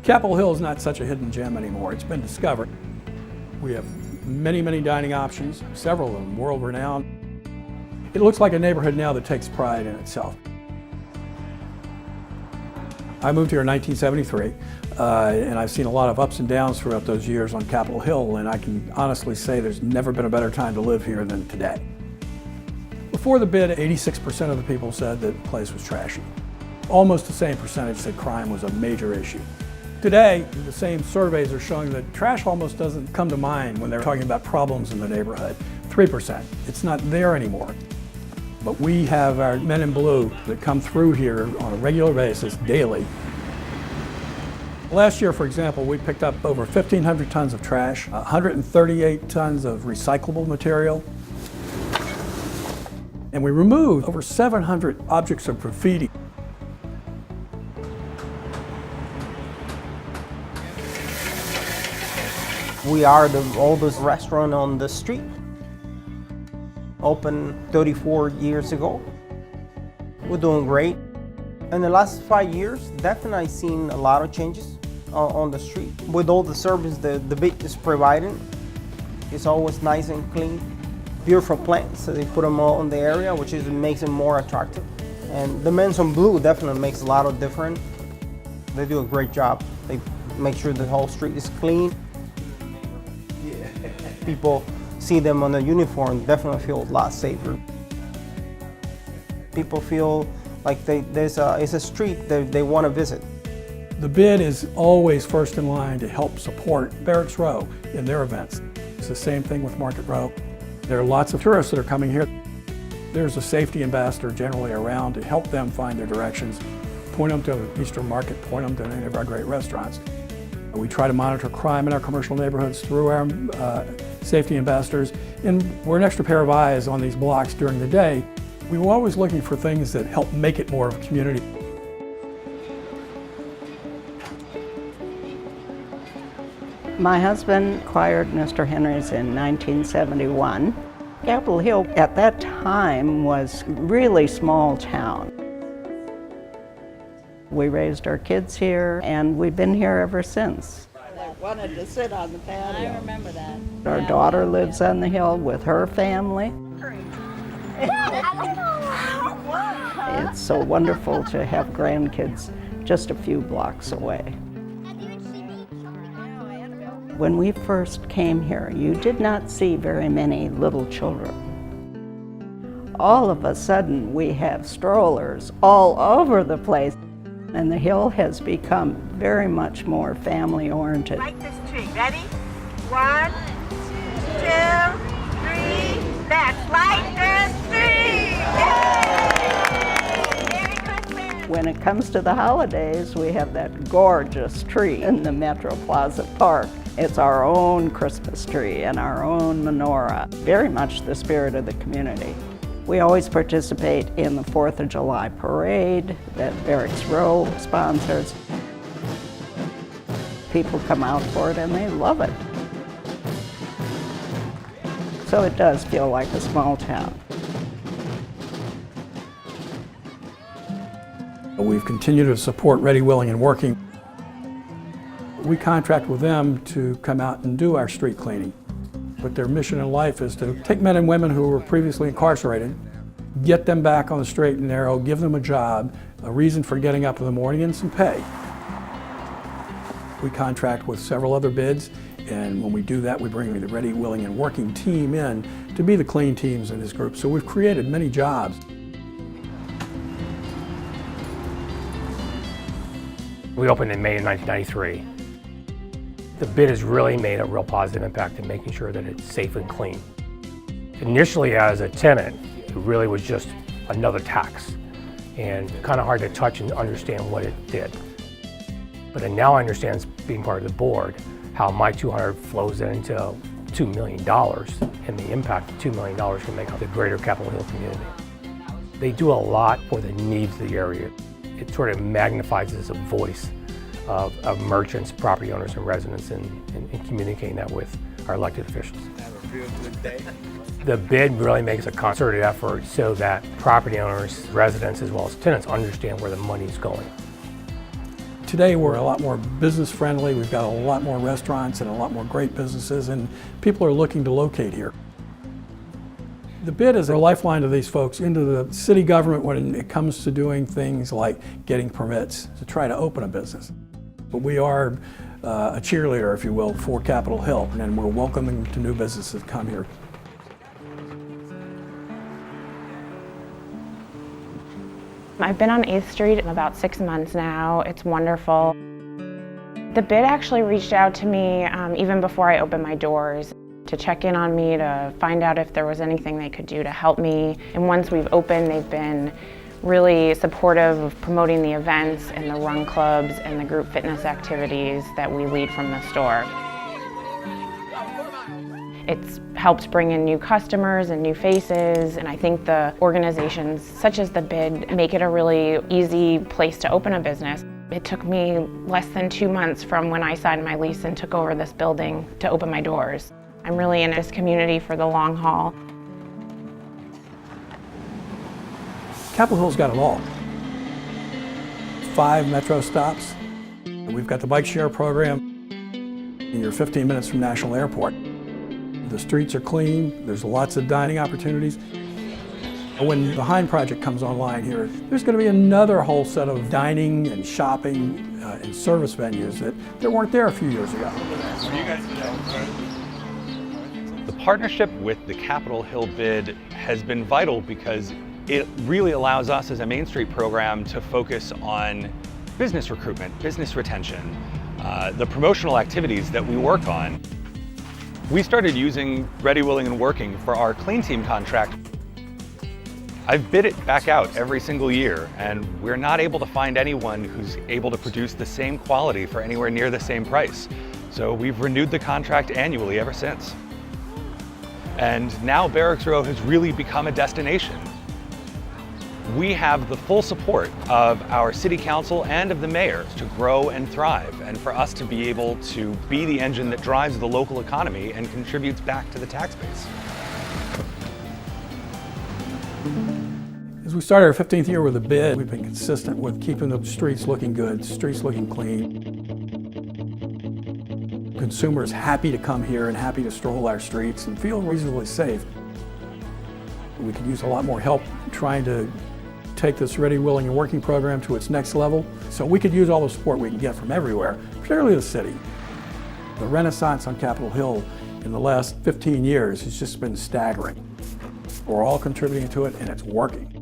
Capitol Hill is not such a hidden gem anymore. It's been discovered. We have many, many dining options, several of them world-renowned. It looks like a neighborhood now that takes pride in itself. I moved here in 1973, and I've seen a lot of ups and downs throughout those years on Capitol Hill, and I can honestly say there's never been a better time to live here than today. Before the bid, 86% of the people said that the place was trashy. Almost the same percentage said crime was a major issue. Today, the same surveys are showing that trash almost doesn't come to mind when they're talking about problems in the neighborhood. 3%. It's not there anymore. But we have our men in blue that come through here on a regular basis, daily. Last year, for example, we picked up over 1,500 tons of trash, 138 tons of recyclable material, and we removed over 700 objects of graffiti. We are the oldest restaurant on the street. Opened 34 years ago. We're doing great. In the last 5 years, definitely seen a lot of changes on the street. With all the service the bid is providing, it's always nice and clean. Beautiful plants, so they put them all in the area, which makes it more attractive. And the men's on blue definitely makes a lot of difference. They do a great job. They make sure the whole street is clean. People see them on the uniform, definitely feel a lot safer. People feel like it's a street they want to visit. The bid is always first in line to help support Barracks Row in their events. It's the same thing with Market Row. There are lots of tourists that are coming here. There's a safety ambassador generally around to help them find their directions, point them to Eastern Market, point them to any of our great restaurants. We try to monitor crime in our commercial neighborhoods through our safety ambassadors, and we're an extra pair of eyes on these blocks during the day. We were always looking for things that help make it more of a community. My husband acquired Mr. Henry's in 1971. Capitol Hill at that time was really small town. We raised our kids here, and we've been here ever since. They wanted to sit on the patio. I remember that. Our daughter lives on the hill with her family. It's so wonderful to have grandkids just a few blocks away. When we first came here, you did not see very many little children. All of a sudden, we have strollers all over the place. And the hill has become very much more family-oriented. Light this tree. Ready? 1, 2, 3. Let's light this tree! Yay! Merry Christmas! When it comes to the holidays, we have that gorgeous tree in the Metro Plaza Park. It's our own Christmas tree and our own menorah. Very much the spirit of the community. We always participate in the 4th of July parade that Barracks Row sponsors. People come out for it and they love it. So it does feel like a small town. We've continued to support Ready, Willing, and Working. We contract with them to come out and do our street cleaning. But their mission in life is to take men and women who were previously incarcerated, get them back on the straight and narrow, give them a job, a reason for getting up in the morning, and some pay. We contract with several other bids, and when we do that, we bring the Ready, Willing, and Working team in to be the clean teams in this group. So we've created many jobs. We opened in May of 1993. The bid has really made a real positive impact in making sure that it's safe and clean. Initially, as a tenant, it really was just another tax and kind of hard to touch and understand what it did. But now I understand, being part of the board, how my $200 flows into $2 million and the impact that $2 million can make on the greater Capitol Hill community. They do a lot for the needs of the area. It sort of magnifies as a voice of merchants, property owners, and residents in communicating that with our elected officials. Have a real good day. The bid really makes a concerted effort so that property owners, residents, as well as tenants understand where the money's going. Today we're a lot more business friendly. We've got a lot more restaurants and a lot more great businesses, and people are looking to locate here. The bid is a lifeline to these folks into the city government when it comes to doing things like getting permits to try to open a business. But we are a cheerleader, if you will, for Capitol Hill, and we're welcoming to new businesses to come here. I've been on 8th Street about 6 months now. It's wonderful. The bid actually reached out to me even before I opened my doors to check in on me, to find out if there was anything they could do to help me. And once we've opened, they've been really supportive of promoting the events and the run clubs and the group fitness activities that we lead from the store. It's helped bring in new customers and new faces, and I think the organizations such as the bid make it a really easy place to open a business. It took me less than 2 months from when I signed my lease and took over this building to open my doors. I'm really in this community for the long haul. Capitol Hill's got it all. 5 metro stops. We've got the bike share program. You're 15 minutes from National Airport. The streets are clean, there's lots of dining opportunities. When the Hine project comes online here, there's going to be another whole set of dining and shopping and service venues that weren't there a few years ago. The partnership with the Capitol Hill bid has been vital because it really allows us as a Main Street program to focus on business recruitment, business retention, the promotional activities that we work on. We started using Ready, Willing, and Working for our Clean Team contract. I've bid it back out every single year, and we're not able to find anyone who's able to produce the same quality for anywhere near the same price. So we've renewed the contract annually ever since. And now Barracks Row has really become a destination. We have the full support of our city council and of the mayor to grow and thrive, and for us to be able to be the engine that drives the local economy and contributes back to the tax base. As we started our 15th year with the bid, we've been consistent with keeping the streets looking good, streets looking clean. Consumers happy to come here and happy to stroll our streets and feel reasonably safe. We could use a lot more help trying to take this Ready, Willing, and Working program to its next level. So we could use all the support we can get from everywhere, particularly the city. The renaissance on Capitol Hill in the last 15 years has just been staggering. We're all contributing to it, and it's working.